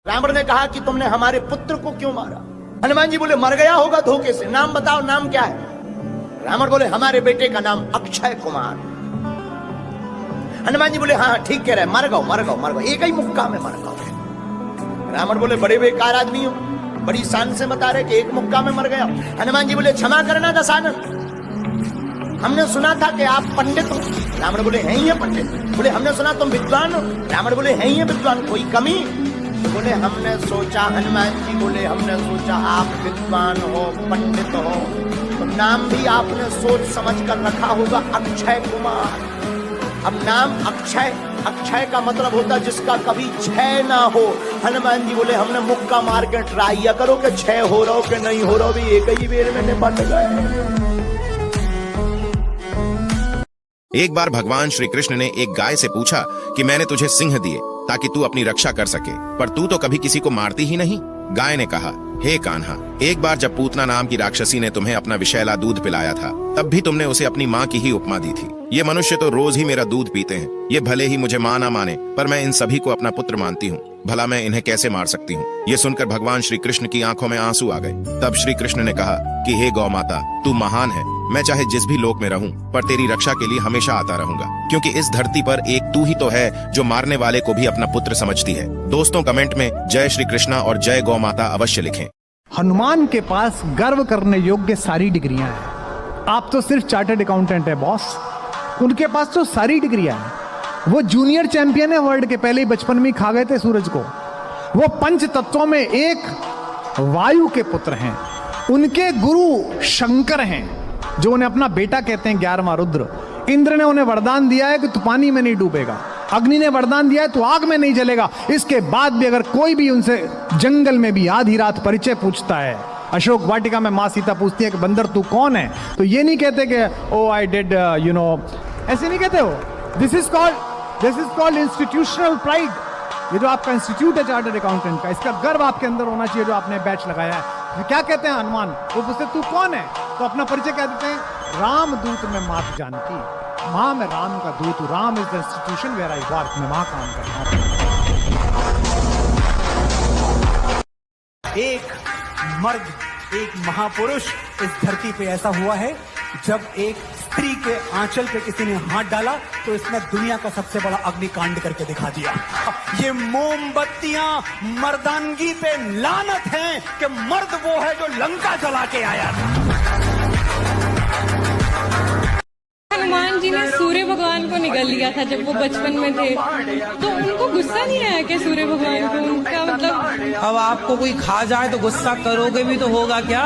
रावण ने कहा कि तुमने हमारे पुत्र को क्यों मारा? हनुमान जी बोले मर गया होगा धोखे से, नाम बताओ, नाम क्या है? रावण बोले हमारे बेटे का नाम अक्षय कुमार। हनुमान जी बोले हाँ ठीक कह रहे, मर गओ, एक ही मुक्का में मर गओ। रावण बोले बड़े बेकार आदमी हो, बड़ी शान से बता रहे कि एक मुक्का में मर गया। हनुमान जी बोले क्षमा करना दशानन, हमने सुना था कि आप पंडित हो। रावण बोले हैं ही है पंडित। बोले हमने सुना तुम विद्वान हो। रावण बोले हैं ही है विद्वान, कोई कमी? बोले हमने सोचा, हनुमान जी बोले हमने सोचा आप विद्वान हो, पंडित हो, तो नाम भी आपने सोच समझ कर रखा होगा अक्षय कुमार। अब नाम अक्षय, अक्षय का मतलब होता जिसका कभी क्षय ना हो। हनुमान जी बोले हमने मुक्का मार के ट्राई या करो कि क्षय हो रहा हो कि नहीं हो रहा हो, भी एक ही बेर में निपट गए। एक बार भगवान श्री कृष्ण ने एक गाय से पूछा कि मैंने तुझे सिंह दिए ताकि तू अपनी रक्षा कर सके, पर तू तो कभी किसी को मारती ही नहीं। गाय ने कहा, हे कान्हा, एक बार जब पूतना नाम की राक्षसी ने तुम्हें अपना विषैला दूध पिलाया था, तब भी तुमने उसे अपनी माँ की ही उपमा दी थी। ये मनुष्य तो रोज ही मेरा दूध पीते हैं, ये भले ही मुझे माँ ना माने, पर मैं इन सभी को अपना पुत्र मानती हूँ। भला मैं इन्हें कैसे मार सकती हूँ? ये सुनकर भगवान श्री कृष्ण की आंखों में आंसू आ गए। तब श्री कृष्ण ने कहा कि हे गौ माता, तू महान है, मैं चाहे जिस भी लोक में रहूं, पर तेरी रक्षा के लिए हमेशा आता रहूंगा, क्योंकि इस धरती पर एक तू ही तो है जो मारने वाले को भी अपना पुत्र समझती है। दोस्तों कमेंट में जय श्री कृष्णा और जय गौ माता अवश्य लिखें। हनुमान के पास गर्व करने योग्य सारी डिग्रियां हैं। आप तो सिर्फ चार्टर्ड अकाउंटेंट है बॉस, उनके पास तो सारी डिग्रियां हैं। वो जूनियर चैंपियन है वर्ल्ड के, पहले ही बचपन में खा गए थे सूरज को। वो पंच तत्वों में एक वायु के पुत्र हैं। उनके गुरु शंकर हैं, जो उन्हें अपना बेटा कहते हैं, 11वां रुद्र। इंद्र ने उन्हें वरदान दिया है कि तू पानी में नहीं डूबेगा। अग्नि ने वरदान दिया है तू आग में नहीं जलेगा। इसके बाद भी अगर कोई भी उनसे जंगल में भी आधी रात परिचय पूछता है, अशोक वाटिका में मां सीता पूछती है कि बंदर तू कौन है, तो ये नहीं कहते कि ओ आई डिड यू नो, ऐसे नहीं कहते हो। This is called institutional pride. ये जो आपका इंस्टीट्यूट है चार्टर्ड अकाउंटेंट का, इसका गर्व आपके अंदर होना चाहिए, जो आपने बैच लगाया है। क्या कहते हैं हनुमान, वो पूछते तू कौन है, तो अपना परिचय क्या देते हैं, राम दूत में मात जानकी, मां में राम का दूत, Ram is the institution where I work, मैं वहां काम करता हूं। एक मर्द, एक महापुरुष इस धरती पे ऐसा हुआ है, जब एक स्त्री के आंचल पे किसी ने हाथ डाला तो इसने दुनिया का सबसे बड़ा अग्निकांड करके दिखा दिया। ये मोमबत्तियां मर्दानगी पे लानत हैं कि मर्द वो है जो लंका जला के आया था। हनुमान जी ने सूर्य भगवान को निगल लिया था जब वो बचपन में थे, तो उनको गुस्सा नहीं आया कि सूर्य भगवान को? उनका मतलब, अब आपको कोई खा जाए तो गुस्सा करोगे भी तो होगा क्या?